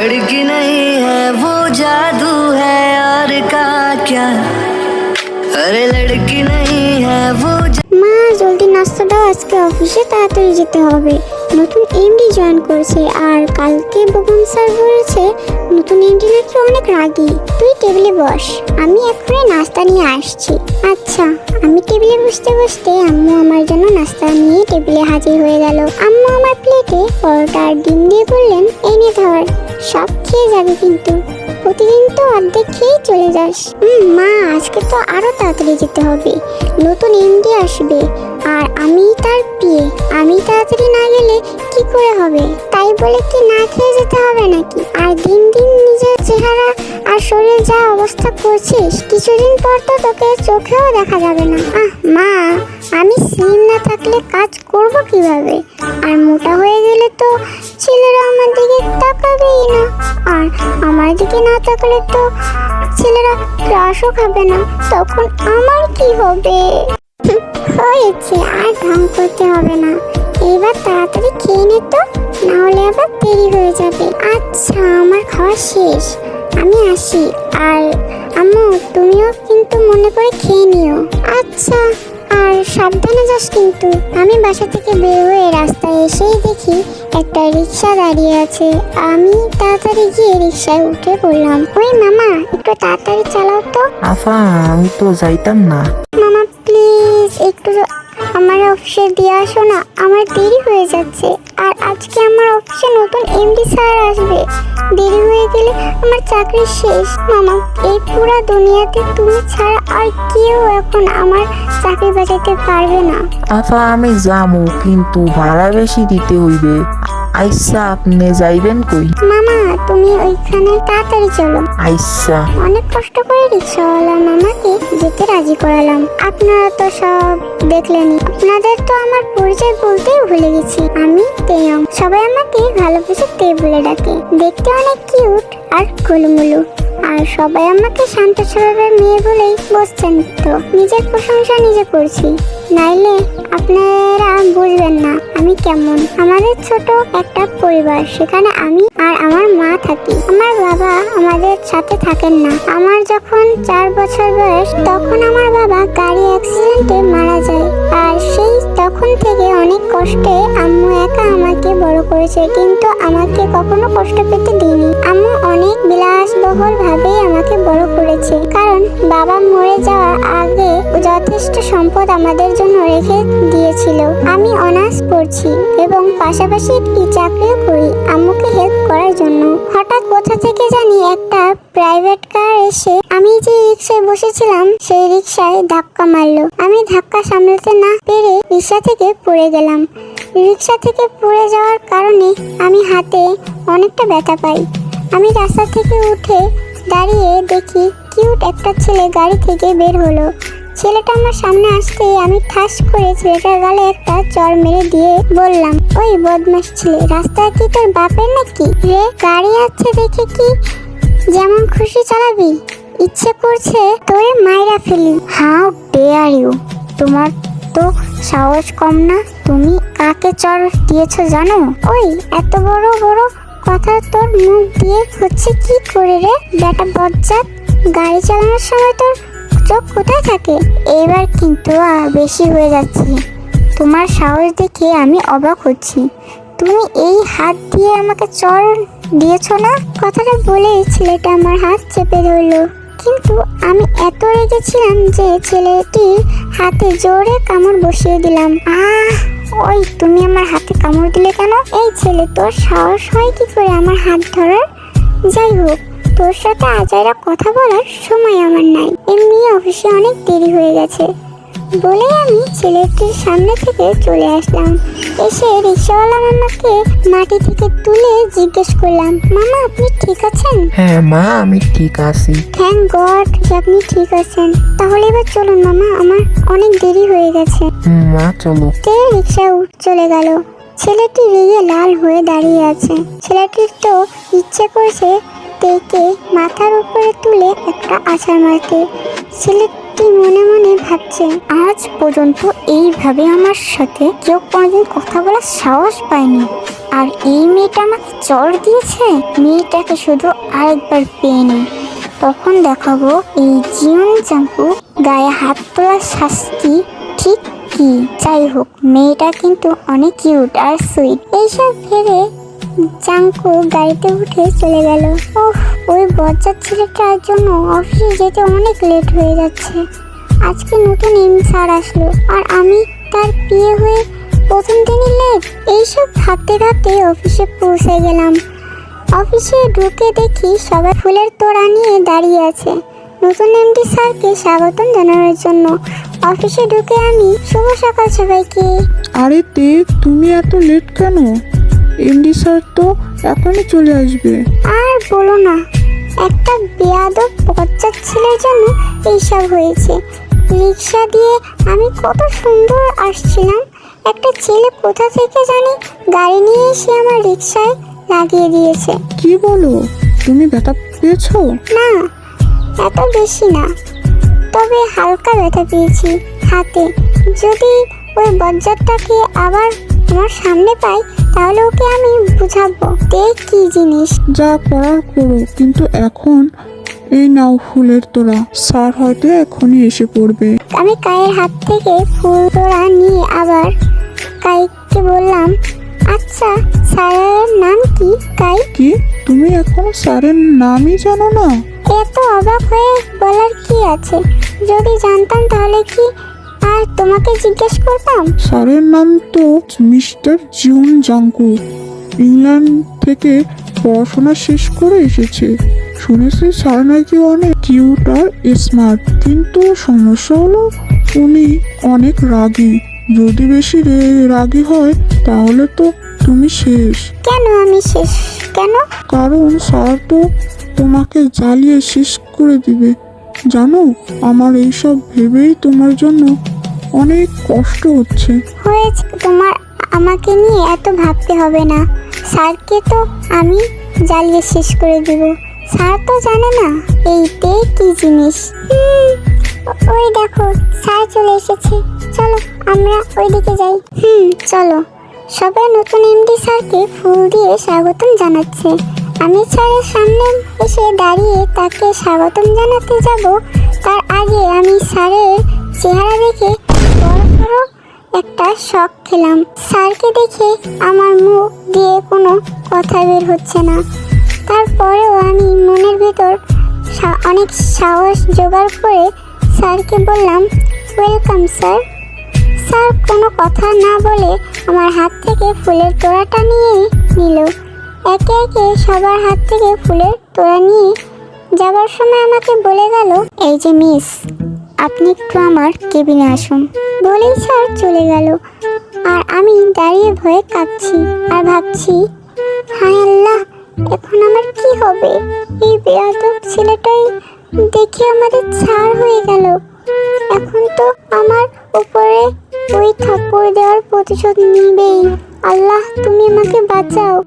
लड़की नहीं है वो जादू है और का क्या, अरे लड़की नहीं है वो মা জলদি নাস্তা দাও, আজকে অফিসে তাড়াতাড়ি যেতে হবে। নতুন এমডি জয়েন করেছে আর কালকে বকুন স্যার বলেছে নতুন এমডি নাকি অনেক রাগী। তুই টেবিলে বস, আমি এক্ষুনি নাস্তা নিয়ে আসছি। আচ্ছা। আমি টেবিলে বসতে বসতে আম্মু আমার জন্য নাস্তা নিয়ে টেবিলে হাজির হয়ে গেল। আম্মু আমার প্লেটে পরোটা আর ডিম দিয়ে বললেন, এই নে ধর, সব খেয়ে যাবে কিন্তু প্রতিদিন তো অর্ধেক খেয়ে চলে যাস। মা আজকে তো আরো তাড়াতাড়ি যেতে হবে, নতুন এমডি আসবে আর আমি তার বিয়ে। আমি তাড়াতাড়ি না গেলে কি করে হবে? তাই বলে কি না খেয়ে যেতে হবে নাকি? আর দিন দিন নিজের চেহারা আর শরীর যা অবস্থা করছিস, কিছুদিন পর তো তোকে চোখেও দেখা যাবে না। মা, আমি স্লিম না থাকলে কাজ করব কিভাবে? আর মোটা হয়ে গেলে তো ছেলেরা আমার দিকে তাকাবেই না, আর আমার দিকে না তাকালে তো ছেলেরা ক্রাশও খাবে না, তখন আমার কি হবে? হয়েছে, আর ঢং করতে হবে না, এবার তাড়াতাড়ি খেয়ে নে তো, না হলে আবার দেরি হয়ে যাবে। আচ্ছা, আমার খাওয়া শেষ, আমি আসি। আর আম্মু, তুমিও কিন্তু মনে করে খেয়ে নিও। আচ্ছা, আর সাবধানে যাস কিন্তু। আমি বাসা থেকে বের হয়ে রাস্তায় এসেই দেখি একটা রিক্সা দাঁড়িয়ে আছে। আমি তাড়াতাড়ি গিয়ে রিক্সায় উঠে পড়লাম। ওই মামা, একটু তাড়াতাড়ি চালাও তো। আফা, আমি তো যাইতাম না। মামা প্লিজ একটু আমার অফিসে দিয়ে আসো না, আমার দেরি হয়ে যাচ্ছে। আর আজকে আমার অফিসে নতুন এমডি স্যার আসবে, দেরি হয়ে গেলে আমার চাকরি শেষ। মামা, এই পুরা দুনিয়াতে তুমি ছাড়া আর কেউ এখন আমার চাকরি বাঁচাতে পারবে না। আফা, আমি যাবো, কিন্তু ভাড়া বেশি দিতে হইবে। আইসা, আপনি যাইবেন কই? মামা, তুমি ওইখানে তাড়াতাড়ি চলো। আইসা। অনেক কষ্ট করে রিক্সাওয়ালা মামাকে যেতে রাজি করালাম। আপনারা তো সব দেখলেনই, আপনাদের তো আমার পরিচয় বলতেই ভুলে গেছি। আমি তেয়ং, সবাই আমাকে ভালোবেসে তে বলে ডাকে। দেখতে অনেক কিউট আর গোলুমুলু, আর সবাই আমাকে শান্ত স্বভাবের মেয়ে বলেই বসছেন। তো নিজের প্রশংসা নিজে করছি, নাইলে আপনারা বুঝবেন না আমি কেমন। আমাদের ছোট একটা পরিবার, সেখানে আমি আর আমার মা থাকি। আমার বাবা আমাদের সাথে থাকেন না। আমার যখন 4 বছর বয়স, তখন আমার বাবা গাড়ি অ্যাক্সিডেন্টে মারা যায়। আর সেই তখন থেকে অনেক কষ্টে আম্মু একা আমাকে বড় করেছে, কিন্তু আমাকে কখনো কষ্ট পেতে দিইনি। আম্মু অনেক বিলাসবহুল ভাবেই আমাকে বড় করেছে, কারণ বাবা মরে যাওয়ার আগে যথেষ্ট সম্পদ আমাদের জন্য রেখে দিয়েছিল। আমি অনার্স পড়ছি এবং পাশাপাশি একটি চাকরিও করি আম্মুকে হেল্প করার জন্য। হঠাৎ কোথা থেকে জানি একটা প্রাইভেট কার এসে আমি যে রিক্সায় বসেছিলাম সেই রিক্সায় ধাক্কা মারলো। আমি ধাক্কা সামলাতে না পেরে রিক্সা থেকে পড়ে গেলাম। রিক্সা থেকে পড়ে যাওয়ার কারণে আমি হাতে অনেকটা ব্যথা পাই। আমি রাস্তা থেকে উঠে দাঁড়িয়ে দেখি কিউট একটা ছেলে গাড়ি থেকে বের হলো। ছেলেটা আমার সামনে আসতে আমি ঠাস করে ছেলেটার গালে একটা চড় মেরে দিয়ে বললাম, ওই বদমাশ ছেলে, রাস্তায় কি তোর বাপের নাকি রে? গাড়ি আছে দেখে কি যেমন খুশি চালাবি? ইচ্ছে করছে তোরে মাইরা ফেলি। How dare you! তোমার তো সাহস কম না? তুমি কাকে চড় দিয়েছো জানো? ওই এত বড় বড় কথা তোর মুখ দিয়ে হচ্ছে কি করে রে বেটা বজ্জাত? গাড়ি চালানোর সময় তোর চোখ কোথায় থাকে? এবার কিন্তু বেশি হয়ে যাচ্ছে। তোমার সাহস দেখে আমি অবাক হচ্ছি। তুমি এই হাত দিয়ে আমাকে চড় দিয়েছো না? কথাটা বলেই ছেলেটা আমার হাত চেপে ধরলো, কিন্তু আমি এত রেগেছিলাম যে ছেলেটির হাতে জোরে কামড় বসিয়ে দিলাম। ওই তুমি আমার হাতে কামড় দিলে কেন? এই ছেলে, তোর সাহস হয় কি করে আমার হাত ধরার? যাই হোক, তোর সাথে আজাইরা কথা বলার সময় আমার নাই, এমনি অফিসে অনেক দেরি হয়ে গেছে বলে আমি ছেলেটির সামনে থেকে চলে আসলাম। এসে রিক্সাওয়ালা মামাকে মাটি থেকে তুলে জিজ্ঞেস করলাম, মামা আপনি ঠিক আছেন? হ্যাঁ মা, আমি ঠিক আছি। থ্যাংক গড যে আপনি ঠিক আছেন। তাহলে এবার চলুন মামা, আমার অনেক দেরি হয়ে গেছে। মা চলো। তে রিক্সা চলে গেল। ছেলেটি রেগে লাল হয়ে দাঁড়িয়ে আছে। ছেলেটির তো ইচ্ছে করছে তেকে মাথার উপরে তুলে একটা আছাড় মারতে। মেয়েটি মনে মনে ভাবছে, আজ পর্যন্ত এইভাবে আমার সাথে কেউ কোনোদিন কথা বলার সাহস পায়নি, আর এই মেয়েটা আমাকে চড় দিয়েছে। মেয়েটাকে শুধু আরেকবার পেয়ে নেই, তখন দেখাবো এই জিয়ন জাঙ্কু গায়ে হাত তোলার শাস্তি ঠিক কি। যাই হোক, মেয়েটা কিন্তু অনেক কিউট আর সুইট। এইসব ভেবে জাঙ্কু গাড়িতে উঠে চলে গেল। ওই বজ্জাত ছেলেটার জন্য অফিসে যেতে অনেক লেট হয়ে যাচ্ছে। আজকে নতুন স্যার আসলো আর আমি তার বিয়ে হয়ে প্রথম দিনই লেট। এইসব ভাবতে ভাবতে অফিসে পৌঁছে গেলাম। অফিসে ঢুকে দেখি সবাই ফুলের তোড়া নিয়ে দাঁড়িয়ে আছে নতুন এমডি স্যারকে স্বাগতম জানানোর জন্য। অফিসে ঢুকে আমি শুভ সকাল সবাইকে। আরে তে, তুমি এত লেট কেন? এমডি স্যার তো এখনই চলে আসবে। আর বলো না, একটা বেয়াদব বজ্জাত ছেলের জন্য এইসব হয়েছে। রিক্সা দিয়ে আমি কত সুন্দর আসছিলাম, একটা ছেলে কোথা থেকে জানি গাড়ি নিয়ে এসে আমার রিক্সায় লাগিয়ে দিয়েছে। কি বলো, তুমি ব্যথা পেয়েছো? না, এত বেশি না, তবে হালকা ব্যথা পেয়েছি হাতে। যদি ওই বজ্জাতটাকে আবার আমার সামনে পাই তাহলে ওকে আমি বুঝাবো দেখ কি জিনিস। যা করার করো, কিন্তু এখন এই নাও ফুলের তোড়া। স্যার হয়তো এখনই এসে পড়বে। আমি কায়ের হাত থেকে ফুল তোড়া নিয়ে আবার কাইকে বললাম, আচ্ছা স্যারের নাম কি কাই? কি, তুমি এখনো স্যারের নামই জানো না? এত অবাক হয়ে বলার কি আছে, যদি জানতাম তাহলে কি আর তোমাকে জিজ্ঞেস করতাম? স্যারের নাম তো মিস্টার জিয়ন জাঙ্কু। ইংল্যান্ড থেকে পড়াশোনা শেষ করে এসেছে। শুনেছি স্যার নাকি অনেক কিউট আর স্মার্ট, কিন্তু সমস্যা হলো উনি অনেক রাগী। যদি বেশি রাগী হয় তাহলে তো তুমি শেষ। কেন আমি শেষ কেন? কারণ স্যার তো তোমাকে জ্বালিয়ে শেষ করে দিবে। জানো, আমার এইসব ভেবেই তোমার জন্য অনেক কষ্ট হচ্ছে। হয়েছে তোমার, আমাকে নিয়ে এত ভাবতে হবে না। স্যারকে তো আমি জ্বালিয়ে শেষ করে দিব। স্যার তো জানে না এইতে কি জিনিস। ওই দেখো স্যার চলে এসেছে, চলো আমরা ওইদিকে যাই। চলো। সবাই নতুন এমডি স্যারকে ফুল দিয়ে স্বাগতম জানাচ্ছে। আমি স্যারের সামনে এসে দাঁড়িয়ে তাকে স্বাগতম জানাতে যাব, তার আগে আমি স্যারের চেহারা দেখে বড়সড় একটা শক খেলাম। স্যারকে দেখে আমার মুখ দিয়ে কোনো কথা বের হচ্ছে না। তারপরেও আমি মনের ভেতর অনেক সাহস জোগাড় করে স্যারকে বললাম, ওয়েলকাম স্যার। স্যার কোনো কথা না বলে আমার হাত থেকে ফুলের তোড়াটা নিয়ে নিল। একে একে সবার হাত থেকে ফুলের তোড়া নিয়ে যাবার সময় আমাকে বলে গেল, এই যে মিস, আপনি একটু আমার কেবিনে আসুন। বলেই স্যার চলে গেল। আর আমি দাঁড়িয়ে ভয়ে কাঁপছি আর ভাবছি, হায় আল্লাহ, এখন আমার কি হবে? এই বেয়াদব ছেলেটাই দেখে আমাদের ছাড় হয়ে গেল। এখন তো আমার উপরে ওই থাপ্পড় দেওয়ার প্রতিশোধ নিবেই। আল্লাহ, তুমি আমাকে বাঁচাও।